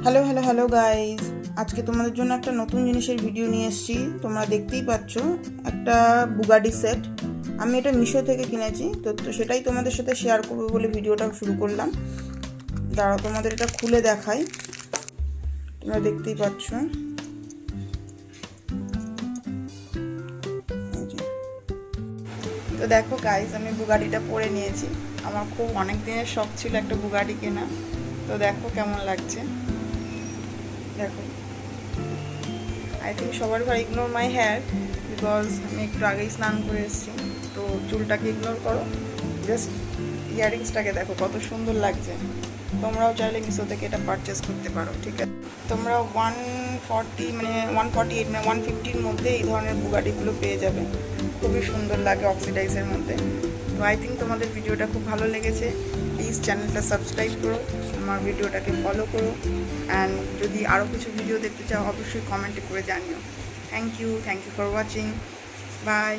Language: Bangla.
হ্যালো হ্যালো হ্যালো গাইজ, আজকে তোমাদের জন্য একটা নতুন জিনিসের ভিডিও নিয়ে এসেছি। তোমরা দেখতেই পাচ্ছ একটা বুগাডি সেট। আমি এটা মিশো থেকে কিনেছি, তো সেটাই তোমাদের সাথে শেয়ার করবো বলে ভিডিওটা শুরু করলাম। দাঁড়াও, তোমাদের এটা খুলে দেখাই। তোমরা দেখতেই পাচ্ছ, তো দেখো গাইজ, আমি বুগাডিটা পরে নিয়েছি। আমার খুব অনেক দিনের শখ ছিল একটা বুগাডি কেনা। তো দেখো কেমন লাগছে, দেখো। আই থিঙ্ক সবার ঘর ইগনোর মাই হেয়ার, বিকজ আমি একটু আগেই স্নান করে এসেছি। তো চুলটাকে ইগনোর করো, জাস্ট ইয়াররিংসটাকে দেখো কত সুন্দর লাগছে। তোমরাও চাইলে মিশো থেকে এটা পারচেস করতে পারো, ঠিক আছে। তোমরা 140 মানে 148 মানে 150-র মধ্যে এই ধরনের বুগাডিগুলো পেয়ে যাবে। খুবই সুন্দর লাগে অক্সিডাইজের মধ্যে। তো আই থিঙ্ক তোমাদের ভিডিওটা খুব ভালো লেগেছে। প্লিজ চ্যানেলটা সাবস্ক্রাইব করো, আমার ভিডিওটাকে ফলো করো, অ্যান্ড যদি আরও কিছু ভিডিও দেখতে চাও অবশ্যই কমেন্টে করে জানিও। Thank you for watching. By.